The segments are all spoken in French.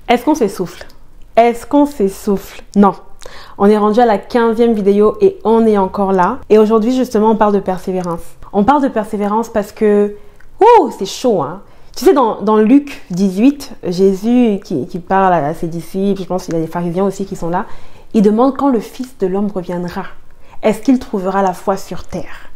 Est-ce qu'on s'essouffle? Est-ce qu'on s'essouffle? Non. On est rendu à la 15e vidéo et on est encore là. Et aujourd'hui, justement, on parle de persévérance. On parle de persévérance parce que, c'est chaud, hein. Tu sais, dans Luc 18, Jésus qui parle à ses disciples, je pense qu'il y a des pharisiens aussi qui sont là, il demande quand le Fils de l'homme reviendra, est-ce qu'il trouvera la foi sur terre?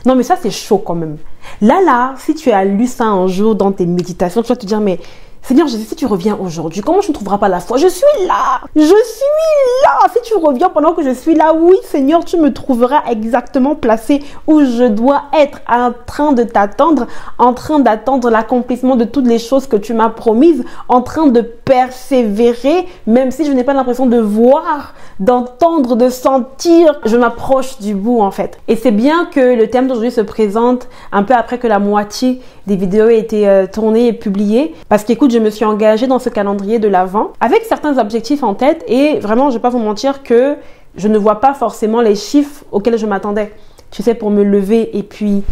Non, mais ça, c'est chaud quand même. Là, si tu as lu ça un jour dans tes méditations, tu vas te dire, mais Seigneur Jésus, si tu reviens aujourd'hui, comment tu ne trouveras pas la foi? Je suis là! Je suis là! Si tu reviens pendant que je suis là, oui, Seigneur, tu me trouveras exactement placé où je dois être, en train de t'attendre, en train d'attendre l'accomplissement de toutes les choses que tu m'as promises, en train de persévérer, même si je n'ai pas l'impression de voir, d'entendre, de sentir. Je m'approche du bout, en fait. Et c'est bien que le thème d'aujourd'hui se présente un peu après que la moitié des vidéos aient été tournées et publiées. Parce qu'écoute, je me suis engagée dans ce calendrier de l'Avent avec certains objectifs en tête et vraiment, je ne vais pas vous mentir que je ne vois pas forcément les chiffres auxquels je m'attendais. Tu sais, pour me lever et puis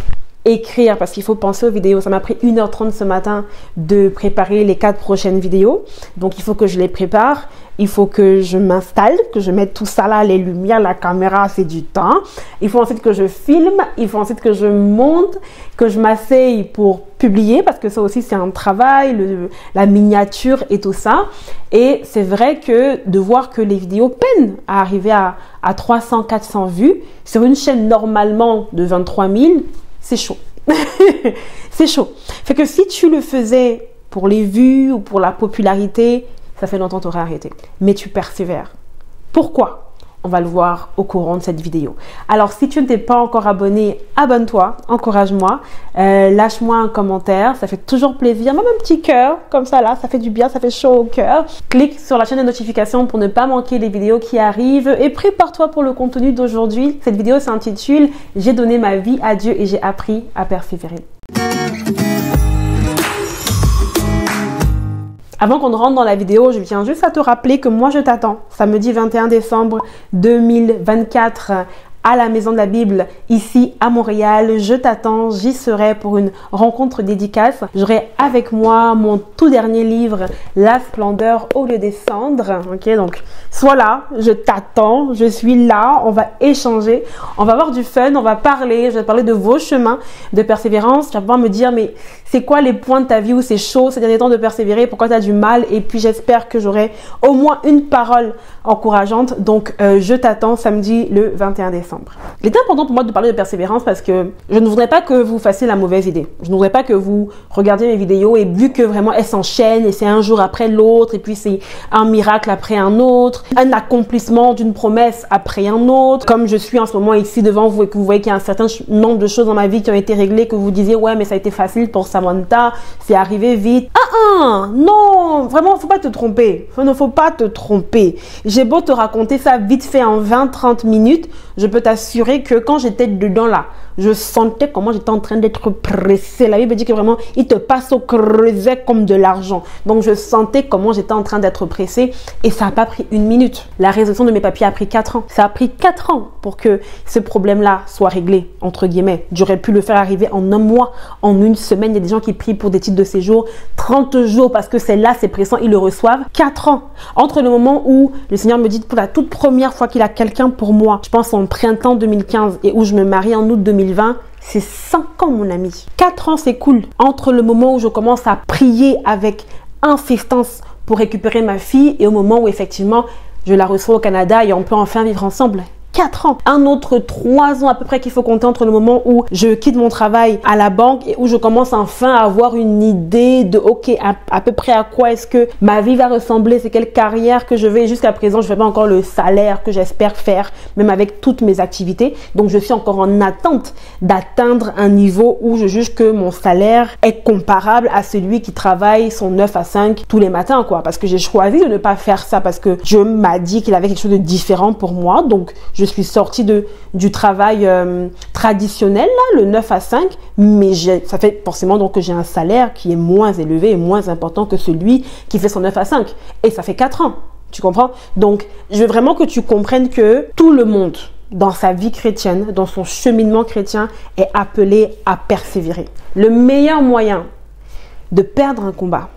écrire, parce qu'il faut penser aux vidéos. Ça m'a pris 1h30 ce matin de préparer les 4 prochaines vidéos. Donc, il faut que je les prépare. Il faut que je m'installe, que je mette tout ça là, les lumières, la caméra, c'est du temps. Il faut ensuite que je filme. Il faut ensuite que je monte, que je m'asseye pour publier, parce que ça aussi, c'est un travail, la miniature et tout ça. Et c'est vrai que de voir que les vidéos peinent à arriver à 300, 400 vues sur une chaîne normalement de 23 000, c'est chaud. C'est chaud. Fait que si tu le faisais pour les vues ou pour la popularité, ça fait longtemps que tu aurais arrêté. Mais tu persévères. Pourquoi? On va le voir au courant de cette vidéo. Alors, si tu ne t'es pas encore abonné, abonne-toi, encourage-moi, lâche-moi un commentaire, ça fait toujours plaisir, même un petit cœur, comme ça là, ça fait du bien, ça fait chaud au cœur. Clique sur la chaîne de notification pour ne pas manquer les vidéos qui arrivent et prépare-toi pour le contenu d'aujourd'hui. Cette vidéo s'intitule « J'ai donné ma vie à Dieu et j'ai appris à persévérer ». Avant qu'on ne rentre dans la vidéo, je tiens juste à te rappeler que moi je t'attends samedi 21 décembre 2024 à la Maison de la Bible, ici à Montréal. Je t'attends, j'y serai pour une rencontre dédicace. J'aurai avec moi mon tout dernier livre, La splendeur au lieu des cendres. Ok, donc sois là, je t'attends, je suis là, on va échanger, on va avoir du fun, on va parler, je vais parler de vos chemins de persévérance. Tu vas pouvoir me dire, mais c'est quoi les points de ta vie où c'est chaud ces derniers temps de persévérer, pourquoi tu as du mal? Et puis j'espère que j'aurai au moins une parole encourageante. Donc je t'attends samedi le 21 décembre. Il est important pour moi de parler de persévérance parce que je ne voudrais pas que vous fassiez la mauvaise idée. Je ne voudrais pas que vous regardiez mes vidéos et vu que vraiment elles s'enchaînent et c'est un jour après l'autre et puis c'est un miracle après un autre, un accomplissement d'une promesse après un autre. Comme je suis en ce moment ici devant vous et que vous voyez qu'il y a un certain nombre de choses dans ma vie qui ont été réglées, que vous disiez ouais mais ça a été facile pour Samantha, c'est arrivé vite. Non, vraiment faut pas te tromper. Il ne faut pas te tromper. J'ai beau te raconter ça vite fait en 20-30 minutes, je peux t'assurer que quand j'étais dedans là, je sentais comment j'étais en train d'être pressée. La Bible dit que vraiment, il te passe au creuset comme de l'argent. Donc, je sentais comment j'étais en train d'être pressée et ça n'a pas pris 1 minute. La résolution de mes papiers a pris 4 ans. Ça a pris 4 ans pour que ce problème-là soit réglé, entre guillemets. J'aurais pu le faire arriver en 1 mois, en 1 semaine. Il y a des gens qui prient pour des titres de séjour 30 jours parce que c'est là, c'est pressant, ils le reçoivent. 4 ans. Entre le moment où le Seigneur me dit pour la toute première fois qu'il a quelqu'un pour moi, je pense en printemps 2015 et où je me marie en août 2020, c'est 5 ans mon ami. 4 ans c'est cool. Entre le moment où je commence à prier avec insistance pour récupérer ma fille et au moment où effectivement je la reçois au Canada et on peut enfin vivre ensemble. 4 ans. Un autre 3 ans à peu près qu'il faut compter entre le moment où je quitte mon travail à la banque et où je commence enfin à avoir une idée de ok, à peu près à quoi est-ce que ma vie va ressembler, c'est quelle carrière que je vais. Jusqu'à présent, je ne fais pas encore le salaire que j'espère faire, même avec toutes mes activités. Donc, je suis encore en attente d'atteindre un niveau où je juge que mon salaire est comparable à celui qui travaille son 9 à 5 tous les matins, quoi. Parce que j'ai choisi de ne pas faire ça parce que Dieu m'a dit qu'il avait quelque chose de différent pour moi. Donc, je suis sortie du travail traditionnel, là, le 9 à 5, mais ça fait forcément donc que j'ai un salaire qui est moins élevé et moins important que celui qui fait son 9 à 5. Et ça fait 4 ans, tu comprends? Donc, je veux vraiment que tu comprennes que tout le monde, dans sa vie chrétienne, dans son cheminement chrétien, est appelé à persévérer. Le meilleur moyen de perdre un combat,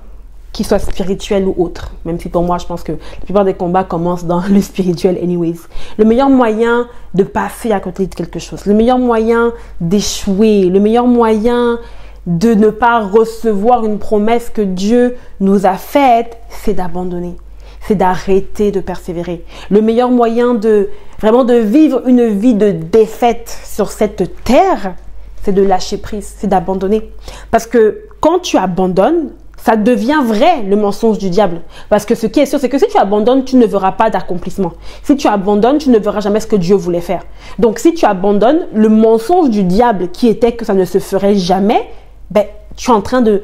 qu'il soit spirituel ou autre. Même si pour moi, je pense que la plupart des combats commencent dans le spirituel anyways. Le meilleur moyen de passer à côté de quelque chose, le meilleur moyen d'échouer, le meilleur moyen de ne pas recevoir une promesse que Dieu nous a faite, c'est d'abandonner. C'est d'arrêter de persévérer. Le meilleur moyen de vraiment de vivre une vie de défaite sur cette terre, c'est de lâcher prise, c'est d'abandonner. Parce que quand tu abandonnes, ça devient vrai, le mensonge du diable. Parce que ce qui est sûr, c'est que si tu abandonnes, tu ne verras pas d'accomplissement. Si tu abandonnes, tu ne verras jamais ce que Dieu voulait faire. Donc, si tu abandonnes, le mensonge du diable qui était que ça ne se ferait jamais, ben, tu es en train de...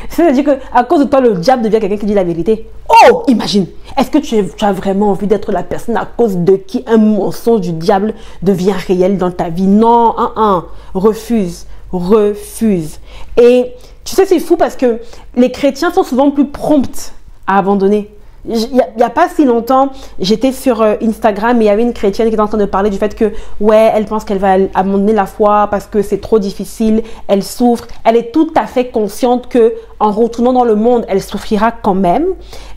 C'est-à-dire qu'à cause de toi, le diable devient quelqu'un qui dit la vérité. Oh, imagine. Est-ce que tu as vraiment envie d'être la personne à cause de qui un mensonge du diable devient réel dans ta vie? Non, refuse. Et tu sais, c'est fou parce que les chrétiens sont souvent plus prompts à abandonner. Il n'y a pas si longtemps, j'étais sur Instagram et il y avait une chrétienne qui était en train de parler du fait que, ouais, elle pense qu'elle va abandonner la foi parce que c'est trop difficile, elle souffre. Elle est tout à fait consciente que en retournant dans le monde, elle souffrira quand même,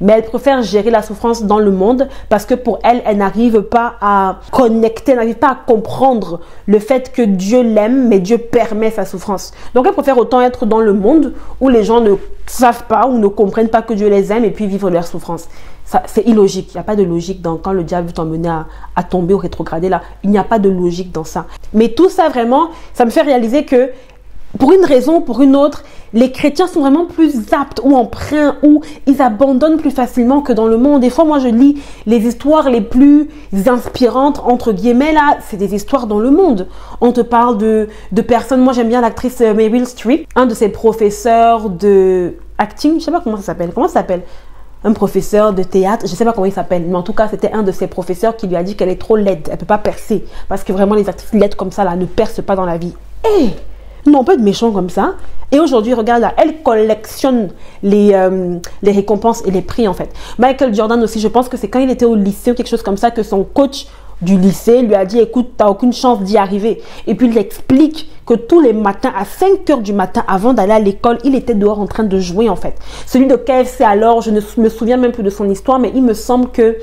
mais elle préfère gérer la souffrance dans le monde parce que pour elle, elle n'arrive pas à connecter, elle n'arrive pas à comprendre le fait que Dieu l'aime, mais Dieu permet sa souffrance. Donc, elle préfère autant être dans le monde où les gens ne savent pas ou ne comprennent pas que Dieu les aime et puis vivre leur souffrance. C'est illogique. Il n'y a pas de logique dans quand le diable veut t'emmener à tomber ou rétrograder là. Il n'y a pas de logique dans ça. Mais tout ça vraiment, ça me fait réaliser que pour une raison ou pour une autre, les chrétiens sont vraiment plus aptes ou emprunts ou ils abandonnent plus facilement que dans le monde. Des fois, moi, je lis les histoires les plus inspirantes, entre guillemets, là, c'est des histoires dans le monde. On te parle de personnes, moi, j'aime bien l'actrice Meryl Streep, un de ses professeurs de acting, je sais pas comment ça s'appelle. Comment ça s'appelle? Un professeur de théâtre, je ne sais pas comment il s'appelle, mais en tout cas, c'était un de ses professeurs qui lui a dit qu'elle est trop laide, elle ne peut pas percer. Parce que vraiment, les actrices laides comme ça, là, ne percent pas dans la vie. Non, on peut être méchant comme ça. Et aujourd'hui, regarde là, elle collectionne les récompenses et les prix en fait. Michael Jordan aussi, je pense que c'est quand il était au lycée ou quelque chose comme ça que son coach du lycée lui a dit, écoute, tu n'as aucune chance d'y arriver. Et puis il explique que tous les matins, à 5 heures du matin, avant d'aller à l'école, il était dehors en train de jouer en fait. Celui de KFC alors, je ne me souviens même plus de son histoire, mais il me semble que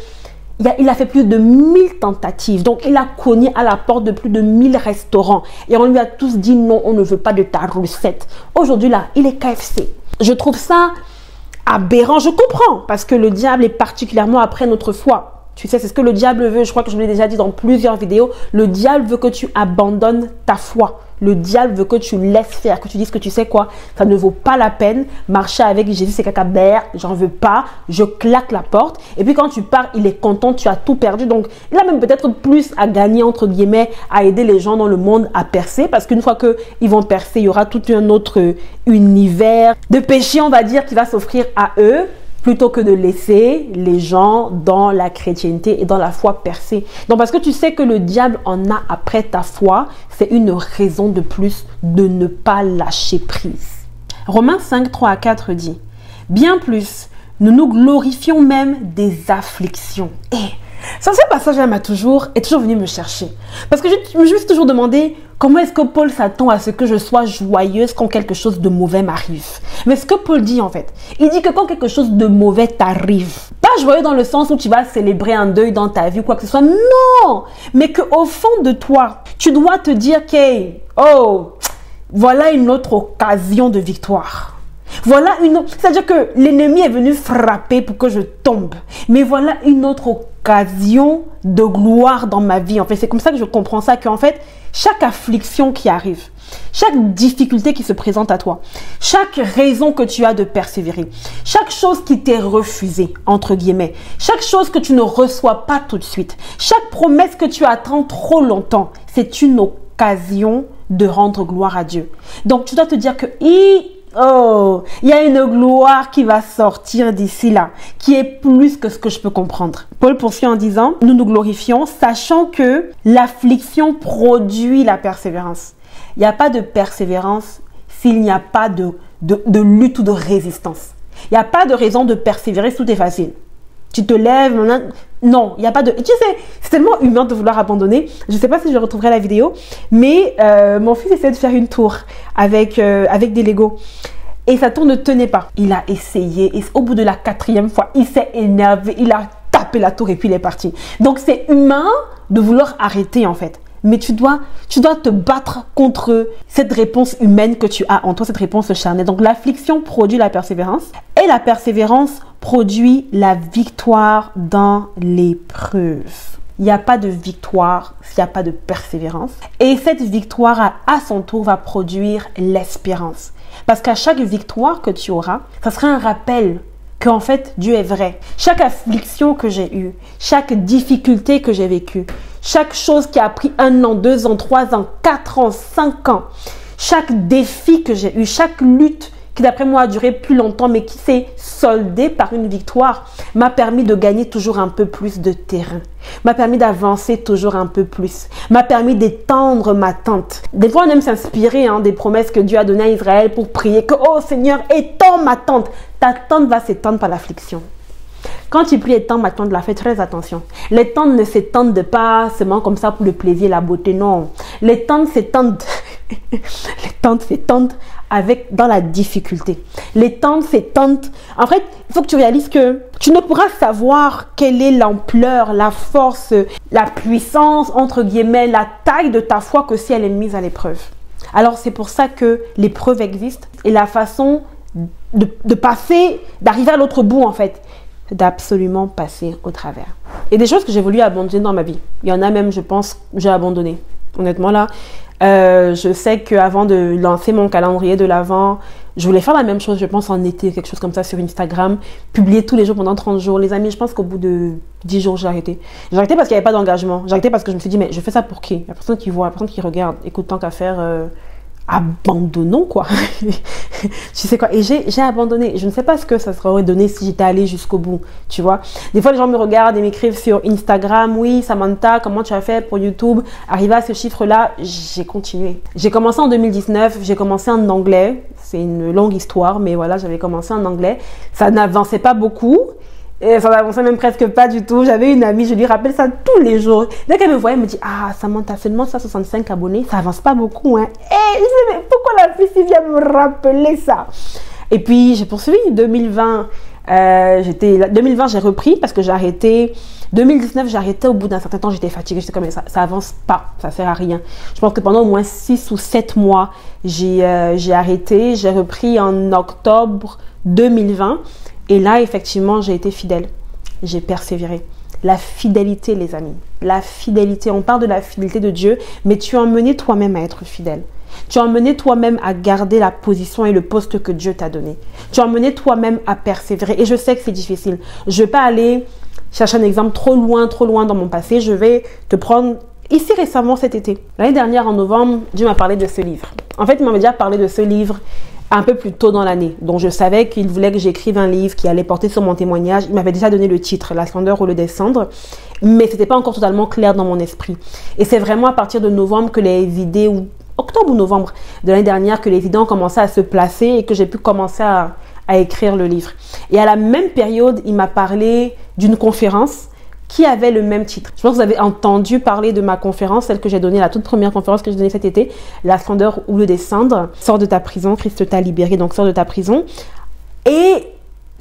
il a fait plus de 1000 tentatives. Donc, il a cogné à la porte de plus de 1000 restaurants. Et on lui a tous dit non, on ne veut pas de ta recette. Aujourd'hui, là, il est KFC. Je trouve ça aberrant. Je comprends parce que le diable est particulièrement après notre foi. Tu sais, c'est ce que le diable veut. Je crois que je vous l'ai déjà dit dans plusieurs vidéos. Le diable veut que tu abandonnes ta foi. Le diable veut que tu laisses faire, que tu dises que tu sais quoi, ça ne vaut pas la peine. Marcher avec Jésus, c'est caca d'air, j'en veux pas, je claque la porte. Et puis quand tu pars, il est content, tu as tout perdu. Donc, il a même peut-être plus à gagner, entre guillemets, à aider les gens dans le monde à percer. Parce qu'une fois qu'ils vont percer, il y aura tout un autre univers de péché, on va dire, qui va s'offrir à eux, plutôt que de laisser les gens dans la chrétienté et dans la foi percée. Donc, parce que tu sais que le diable en a après ta foi, c'est une raison de plus de ne pas lâcher prise. Romains 5, 3 à 4 dit, « Bien plus, nous nous glorifions même des afflictions. » Ça, ce passage m'a toujours venu me chercher. Parce que je me suis toujours demandé comment est-ce que Paul s'attend à ce que je sois joyeuse quand quelque chose de mauvais m'arrive. Mais ce que Paul dit en fait, il dit que quand quelque chose de mauvais t'arrive, pas joyeux dans le sens où tu vas célébrer un deuil dans ta vie ou quoi que ce soit, non, mais qu'au fond de toi, tu dois te dire que, oh, voilà une autre occasion de victoire. Voilà une autre, c'est-à-dire que l'ennemi est venu frapper pour que je tombe. Mais voilà une autre occasion de gloire dans ma vie. En fait, c'est comme ça que je comprends ça, qu'en fait, chaque affliction qui arrive, chaque difficulté qui se présente à toi, chaque raison que tu as de persévérer, chaque chose qui t'est refusée, entre guillemets, chaque chose que tu ne reçois pas tout de suite, chaque promesse que tu attends trop longtemps, c'est une occasion de rendre gloire à Dieu. Donc, tu dois te dire que oh, il y a une gloire qui va sortir d'ici là, qui est plus que ce que je peux comprendre. Paul poursuit en disant, nous nous glorifions, sachant que l'affliction produit la persévérance. Il n'y a pas de persévérance s'il n'y a pas de lutte ou de résistance. Il n'y a pas de raison de persévérer si tout est facile. Tu te lèves, non, il n'y a pas de... Tu sais, c'est tellement humain de vouloir abandonner. Je ne sais pas si je retrouverai la vidéo, mais mon fils essaie de faire une tour avec des Legos. Et sa tour ne tenait pas. Il a essayé et au bout de la 4e fois, il s'est énervé, il a tapé la tour et puis il est parti. Donc c'est humain de vouloir arrêter en fait. Mais tu dois te battre contre cette réponse humaine que tu as en toi, cette réponse charnelle. Donc l'affliction produit la persévérance et la persévérance produit la victoire dans l'épreuve. Il n'y a pas de victoire s'il n'y a pas de persévérance. Et cette victoire, à son tour, va produire l'espérance. Parce qu'à chaque victoire que tu auras, ça sera un rappel qu'en fait, Dieu est vrai. Chaque affliction que j'ai eue, chaque difficulté que j'ai vécue, chaque chose qui a pris 1 an, 2 ans, 3 ans, 4 ans, 5 ans, chaque défi que j'ai eu, chaque lutte qui d'après moi a duré plus longtemps mais qui s'est soldée par une victoire, m'a permis de gagner toujours un peu plus de terrain, m'a permis d'avancer toujours un peu plus, m'a permis d'étendre ma tente. Des fois on aime s'inspirer des promesses que Dieu a données à Israël pour prier que « Oh Seigneur, étends ma tente ». Ta tente va s'étendre par l'affliction. Quand tu pries étends ma tente, là, fais très attention. Les tentes ne s'étendent pas seulement comme ça pour le plaisir, la beauté, non. Les tentes s'étendent dans la difficulté. Les tentes s'étendent. En fait, il faut que tu réalises que tu ne pourras savoir quelle est l'ampleur, la force, la puissance, entre guillemets, la taille de ta foi que si elle est mise à l'épreuve. Alors, c'est pour ça que l'épreuve existe et la façon de passer, d'arriver à l'autre bout, en fait, d'absolument passer au travers. Et des choses que j'ai voulu abandonner dans ma vie. Il y en a même, je pense, j'ai abandonné. Honnêtement, là, je sais qu'avant de lancer mon calendrier de l'Avent, je voulais faire la même chose, je pense, en été, quelque chose comme ça sur Instagram, publier tous les jours pendant 30 jours. Les amis, je pense qu'au bout de 10 jours, j'ai arrêté. J'ai arrêté parce qu'il n'y avait pas d'engagement. J'ai arrêté parce que je me suis dit, mais je fais ça pour qui? Il n'y a personne qui voit, personne qui regarde. Écoute, tant qu'à faire... abandonnons quoi. Tu sais quoi, et j'ai abandonné. Je ne sais pas ce que ça serait donné si j'étais allée jusqu'au bout, tu vois. Des fois les gens me regardent et m'écrivent sur Instagram, oui Samantha, comment tu as fait pour YouTube, arriver à ce chiffre là. J'ai continué, j'ai commencé en 2019, j'ai commencé en anglais, c'est une longue histoire, mais voilà, j'avais commencé en anglais, ça n'avançait pas beaucoup. Et ça n'avançait même presque pas du tout. J'avais une amie, je lui rappelle ça tous les jours. Dès qu'elle me voyait, elle me dit « Ah, Samantha, seulement 165 abonnés, ça avance pas beaucoup. Hein. » Et je dis « Mais pourquoi la fille vient me rappeler ça ?» Et puis, j'ai poursuivi. 2020, j'ai repris parce que j'ai arrêté. 2019, j'ai arrêté au bout d'un certain temps. J'étais fatiguée. J'étais comme ça avance pas, ça sert à rien. Je pense que pendant au moins 6 ou 7 mois, j'ai arrêté. J'ai repris en octobre 2020. Et là, effectivement, j'ai été fidèle. J'ai persévéré. La fidélité, les amis. La fidélité. On parle de la fidélité de Dieu, mais tu es emmené toi-même à être fidèle. Tu es emmené toi-même à garder la position et le poste que Dieu t'a donné. Tu es emmené toi-même à persévérer. Et je sais que c'est difficile. Je ne vais pas aller chercher un exemple trop loin dans mon passé. Je vais te prendre ici récemment cet été. L'année dernière, en novembre, Dieu m'a parlé de ce livre. En fait, il m'avait déjà parlé de ce livre un peu plus tôt dans l'année. Donc, je savais qu'il voulait que j'écrive un livre qui allait porter sur mon témoignage. Il m'avait déjà donné le titre, La splendeur ou le descendre, mais c'était pas encore totalement clair dans mon esprit. Et c'est vraiment à partir de novembre que les idées, ou octobre ou novembre de l'année dernière, que les idées ont commencé à se placer et que j'ai pu commencer à écrire le livre. Et à la même période, il m'a parlé d'une conférence qui avait le même titre. Je pense que vous avez entendu parler de ma conférence, celle que j'ai donnée, la toute première conférence que j'ai donnée cet été, La splendeur ou le descendre. Sors de ta prison, Christ t'a libéré, donc sors de ta prison. Et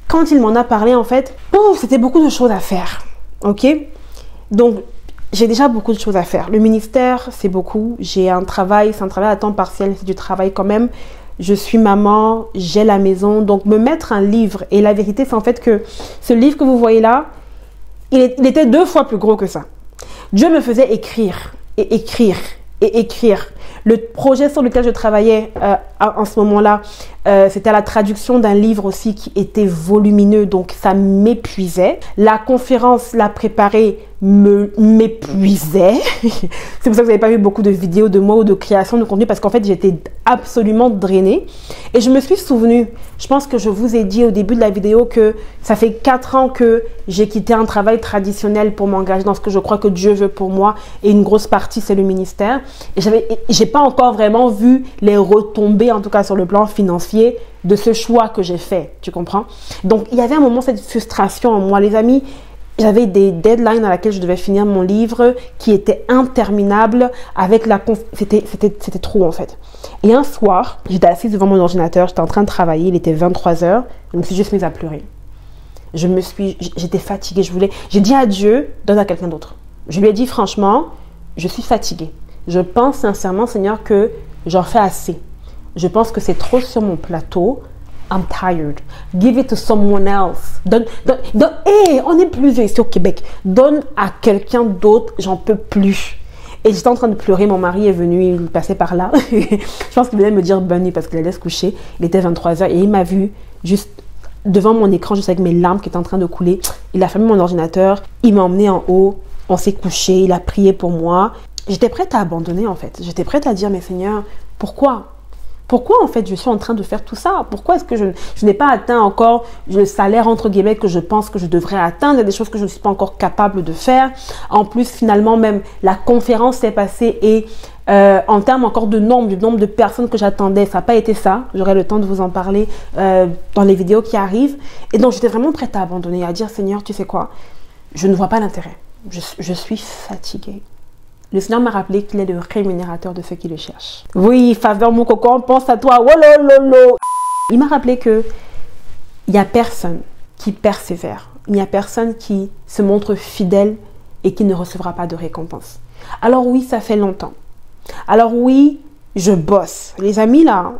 quand il m'en a parlé, en fait, c'était beaucoup de choses à faire. Ok? Donc, j'ai déjà beaucoup de choses à faire. Le ministère, c'est beaucoup. J'ai un travail, c'est un travail à temps partiel, c'est du travail quand même. Je suis maman, j'ai la maison. Donc, me mettre un livre. Et la vérité, c'est en fait que ce livre que vous voyez là, il était 2 fois plus gros que ça. Dieu me faisait écrire et écrire et écrire. Le projet sur lequel je travaillais en ce moment-là, c'était la traduction d'un livre aussi qui était volumineux, donc ça m'épuisait. La conférence, la préparer, m'épuisait. C'est pour ça que vous n'avez pas vu beaucoup de vidéos de moi ou de création de contenu, parce qu'en fait, j'étais absolument drainée. Et je me suis souvenue, je pense que je vous ai dit au début de la vidéo que ça fait 4 ans que j'ai quitté un travail traditionnel pour m'engager dans ce que je crois que Dieu veut pour moi. Et une grosse partie, c'est le ministère. Et j'ai pas encore vraiment vu les retombées, en tout cas sur le plan financier, de ce choix que j'ai fait. Tu comprends? Donc, il y avait un moment, cette frustration en moi. Les amis, J'avais des deadlines à laquelle je devais finir mon livre qui étaient interminables avec c'était trop en fait. Et un soir, j'étais assise devant mon ordinateur, j'étais en train de travailler, il était 23h, je me suis juste mise à pleurer. J'étais fatiguée, j'ai dit à Dieu, donne à quelqu'un d'autre. Je lui ai dit franchement, je suis fatiguée. Je pense sincèrement, Seigneur, que j'en fais assez. Je pense que c'est trop sur mon plateau. I'm tired. Give it to someone else. On est plusieurs ici au Québec. Donne à quelqu'un d'autre, j'en peux plus. Et j'étais en train de pleurer, mon mari est venu, il passait par là. Je pense qu'il venait me dire bonne nuit parce qu'il allait se coucher. Il était 23h et il m'a vu juste devant mon écran, juste avec mes larmes qui étaient en train de couler. Il a fermé mon ordinateur, il m'a emmené en haut, on s'est couché, il a prié pour moi. J'étais prête à abandonner en fait. J'étais prête à dire, mais Seigneur, pourquoi en fait je suis en train de faire tout ça? Pourquoi est-ce que je n'ai pas atteint encore le salaire entre guillemets que je pense que je devrais atteindre? Il y a des choses que je ne suis pas encore capable de faire. En plus, finalement, même la conférence s'est passée et en termes encore du nombre de personnes que j'attendais, ça n'a pas été ça. J'aurai le temps de vous en parler dans les vidéos qui arrivent. Et donc, j'étais vraiment prête à abandonner, à dire, Seigneur, tu sais quoi? Je ne vois pas l'intérêt. Je suis fatiguée. Le Seigneur m'a rappelé qu'il est le rémunérateur de ceux qui le cherchent. Oui, faveur mon coco, on pense à toi. Wolololo. Il m'a rappelé que il n'y a personne qui persévère. Il n'y a personne qui se montre fidèle et qui ne recevra pas de récompense. Alors oui, ça fait longtemps. Alors oui, je bosse. Les amis là,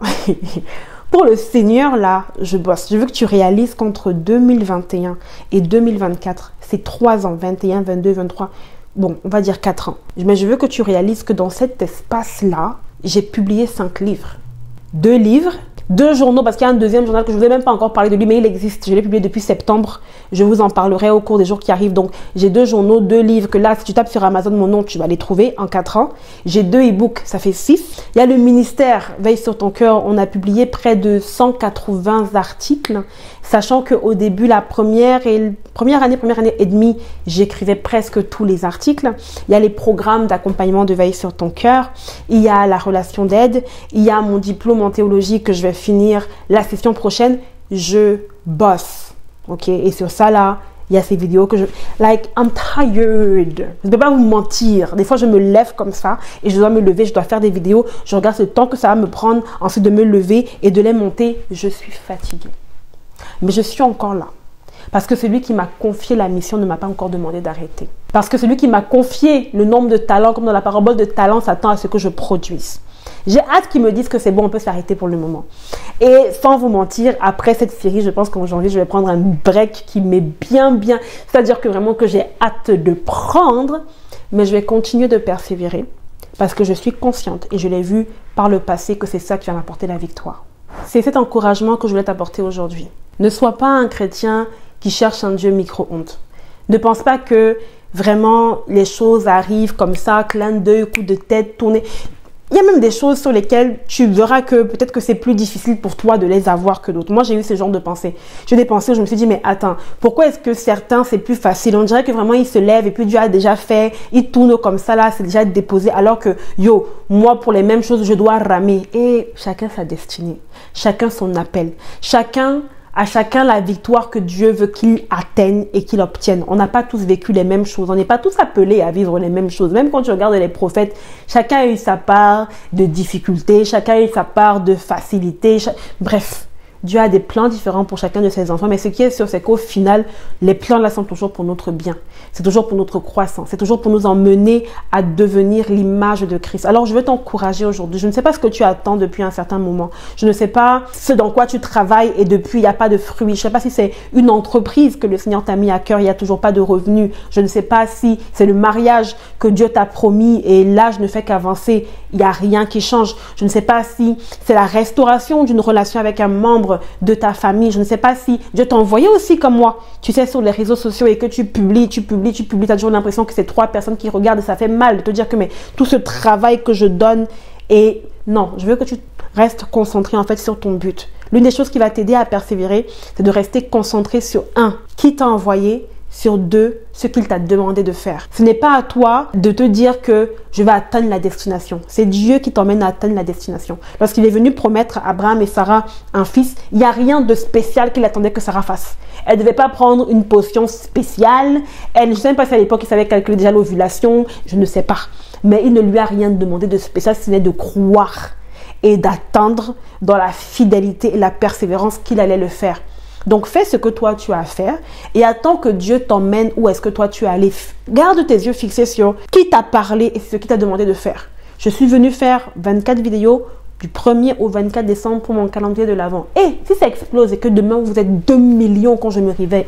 pour le Seigneur là, je bosse. Je veux que tu réalises qu'entre 2021 et 2024, c'est 3 ans, 21, 22, 23... Bon, on va dire 4 ans. Mais je veux que tu réalises que dans cet espace-là, j'ai publié 5 livres. 2 livres, 2 journaux, parce qu'il y a un deuxième journal que je ne vous ai même pas encore parlé de lui, mais il existe. Je l'ai publié depuis septembre. Je vous en parlerai au cours des jours qui arrivent. Donc, j'ai 2 journaux, 2 livres, que là, si tu tapes sur Amazon mon nom, tu vas les trouver en 4 ans. J'ai 2 e-books, ça fait 6. Il y a le ministère Veille sur ton cœur. On a publié près de 180 articles, sachant qu'au début, la première année et demie, j'écrivais presque tous les articles. Il y a les programmes d'accompagnement de Veille sur ton cœur. Il y a la relation d'aide. Il y a mon diplôme en théologie que je vais finir la session prochaine. Je bosse. Ok? Et sur ça, là, il y a ces vidéos que I'm tired. Je ne peux pas vous mentir. Des fois, je me lève comme ça et je dois me lever, je dois faire des vidéos. Je regarde le temps que ça va me prendre ensuite de me lever et de les monter. Je suis fatiguée. Mais je suis encore là. Parce que celui qui m'a confié la mission ne m'a pas encore demandé d'arrêter. Parce que celui qui m'a confié le nombre de talents, comme dans la parabole de talents, s'attend à ce que je produise. J'ai hâte qu'ils me disent que c'est bon, on peut s'arrêter pour le moment. Et sans vous mentir, après cette série, je pense qu'en janvier, je vais prendre un break qui m'est bien. C'est-à-dire que vraiment que j'ai hâte de prendre, mais je vais continuer de persévérer parce que je suis consciente et je l'ai vu par le passé que c'est ça qui va m'apporter la victoire. C'est cet encouragement que je voulais t'apporter aujourd'hui. Ne sois pas un chrétien qui cherche un Dieu micro-ondes. Ne pense pas que vraiment les choses arrivent comme ça, clin d'œil, coup de tête, tourner. Il y a même des choses sur lesquelles tu verras que peut-être que c'est plus difficile pour toi de les avoir que d'autres. Moi, j'ai eu ce genre de pensée. J'ai des pensées où je me suis dit, mais attends, pourquoi est-ce que certains, c'est plus facile? On dirait que vraiment, ils se lèvent et puis Dieu a déjà fait, ils tournent comme ça, là, c'est déjà déposé. Alors que, moi, pour les mêmes choses, je dois ramer. Et chacun sa destinée, chacun son appel, à chacun la victoire que Dieu veut qu'il atteigne et qu'il obtienne. On n'a pas tous vécu les mêmes choses. On n'est pas tous appelés à vivre les mêmes choses. Même quand tu regardes les prophètes, chacun a eu sa part de difficulté, chacun a eu sa part de facilité. Bref, Dieu a des plans différents pour chacun de ses enfants. Mais ce qui est sûr, c'est qu'au final, les plans là sont toujours pour notre bien. C'est toujours pour notre croissance. C'est toujours pour nous emmener à devenir l'image de Christ. Alors, je veux t'encourager aujourd'hui. Je ne sais pas ce que tu attends depuis un certain moment. Je ne sais pas ce dans quoi tu travailles et depuis, il n'y a pas de fruits. Je ne sais pas si c'est une entreprise que le Seigneur t'a mis à cœur, il n'y a toujours pas de revenus. Je ne sais pas si c'est le mariage que Dieu t'a promis et l'âge ne fait qu'avancer. Il n'y a rien qui change. Je ne sais pas si c'est la restauration d'une relation avec un membre de ta famille. Je ne sais pas si Dieu t'a envoyé aussi comme moi, tu sais, sur les réseaux sociaux et que tu publies, tu as toujours l'impression que c'est 3 personnes qui regardent et ça fait mal de te dire que mais tout ce travail que je donne et non, je veux que tu restes concentré en fait sur ton but. L'une des choses qui va t'aider à persévérer, c'est de rester concentré sur qui t'a envoyé, sur 2 ce qu'il t'a demandé de faire. Ce n'est pas à toi de te dire que je vais atteindre la destination. C'est Dieu qui t'emmène à atteindre la destination. Lorsqu'il est venu promettre à Abraham et Sarah un fils, il n'y a rien de spécial qu'il attendait que Sarah fasse. Elle ne devait pas prendre une potion spéciale. Je ne sais même pas si à l'époque il savait calculer déjà l'ovulation, je ne sais pas. Mais il ne lui a rien demandé de spécial, ce n'est de croire et d'attendre dans la fidélité et la persévérance qu'il allait le faire. Donc, fais ce que toi, tu as à faire et attends que Dieu t'emmène où est-ce que toi, tu es allé. Garde tes yeux fixés sur qui t'a parlé et ce qu'il t'a demandé de faire. Je suis venue faire 24 vidéos du 1er au 24 décembre pour mon calendrier de l'Avent. Et si ça explose et que demain, vous êtes 2 millions quand je me réveille,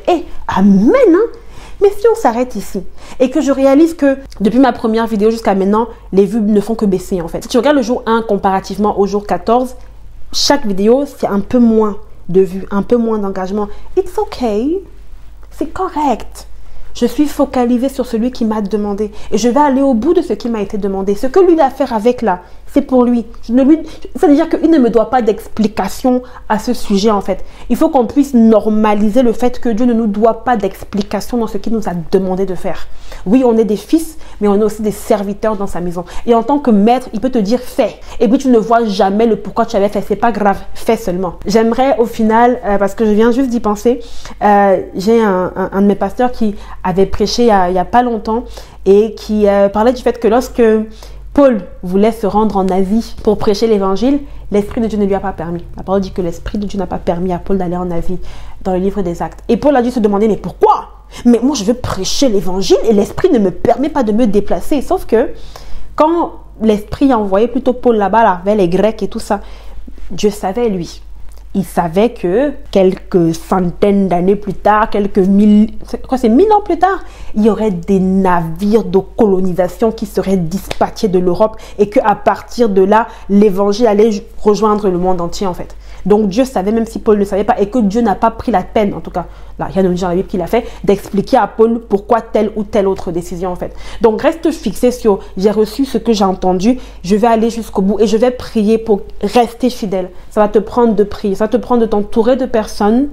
amen, hein? Mais si on s'arrête ici et que je réalise que depuis ma première vidéo jusqu'à maintenant, les vues ne font que baisser en fait. Si tu regardes le jour 1 comparativement au jour 14, chaque vidéo, c'est un peu moins de vues, un peu moins d'engagement. It's okay. C'est correct. Je suis focalisée sur celui qui m'a demandé et je vais aller au bout de ce qui m'a été demandé. Ce que lui a à faire avec là, c'est pour lui. C'est-à-dire qu'il ne me doit pas d'explication à ce sujet en fait. Il faut qu'on puisse normaliser le fait que Dieu ne nous doit pas d'explication dans ce qu'il nous a demandé de faire. Oui, on est des fils, mais on est aussi des serviteurs dans sa maison. Et en tant que maître, il peut te dire fais. Et puis tu ne vois jamais le pourquoi tu avais fait. C'est pas grave, fais seulement. J'aimerais au final, parce que je viens juste d'y penser, j'ai un de mes pasteurs qui avait prêché il y a pas longtemps et qui parlait du fait que lorsque Paul voulait se rendre en Asie pour prêcher l'évangile, l'Esprit de Dieu ne lui a pas permis. La parole dit que l'Esprit de Dieu n'a pas permis à Paul d'aller en Asie dans le livre des Actes. Et Paul a dû se demander, mais pourquoi? Mais moi, je veux prêcher l'évangile et l'Esprit ne me permet pas de me déplacer. Sauf que quand l'Esprit a envoyé plutôt Paul là-bas, vers les Grecs et tout ça, Dieu savait, lui. Il savait que quelques centaines d'années plus tard, c'est 1000 ans plus tard, il y aurait des navires de colonisation qui seraient dispatchés de l'Europe et qu'à partir de là, l'évangile allait rejoindre le monde entier en fait. Donc Dieu savait, même si Paul ne savait pas, et que Dieu n'a pas pris la peine, en tout cas, là, il y a une dans la Bible qui l'a fait, d'expliquer à Paul pourquoi telle ou telle autre décision en fait. Donc reste fixé sur j'ai reçu ce que j'ai entendu, je vais aller jusqu'au bout et je vais prier pour rester fidèle. Ça va te prendre de prier, ça va te prendre de t'entourer de personnes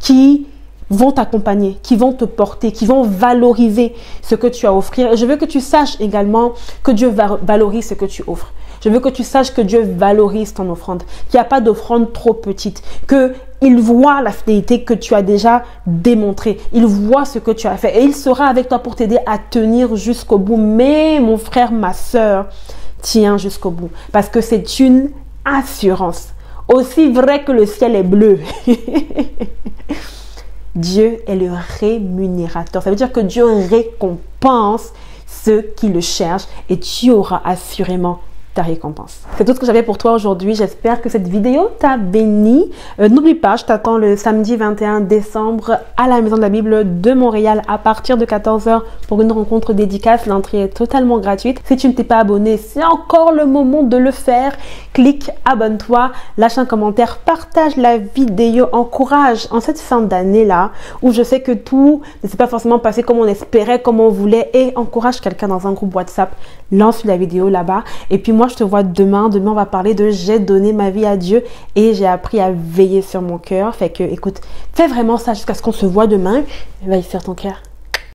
qui vont t'accompagner, qui vont te porter, qui vont valoriser ce que tu as à offrir. Et je veux que tu saches également que Dieu valorise ce que tu offres. Je veux que tu saches que Dieu valorise ton offrande, qu'il n'y a pas d'offrande trop petite, qu'il voit la fidélité que tu as déjà démontrée. Il voit ce que tu as fait et il sera avec toi pour t'aider à tenir jusqu'au bout. Mais mon frère, ma soeur, tiens jusqu'au bout parce que c'est une assurance. Aussi vrai que le ciel est bleu. Dieu est le rémunérateur. Ça veut dire que Dieu récompense ceux qui le cherchent et tu auras assurément ta récompense. C'est tout ce que j'avais pour toi aujourd'hui. J'espère que cette vidéo t'a béni. N'oublie pas, je t'attends le samedi 21 décembre à la Maison de la Bible de Montréal à partir de 14 h pour une rencontre dédicace. L'entrée est totalement gratuite. Si tu ne t'es pas abonné, c'est encore le moment de le faire. Clique, abonne-toi, lâche un commentaire, partage la vidéo, encourage en cette fin d'année-là où je sais que tout ne s'est pas forcément passé comme on espérait, comme on voulait et encourage quelqu'un dans un groupe WhatsApp. Lance la vidéo là-bas et puis moi je te vois demain. Demain on va parler de j'ai donné ma vie à Dieu et j'ai appris à veiller sur mon cœur. Fait que écoute, fais vraiment ça jusqu'à ce qu'on se voit demain. Va y faire ton cœur.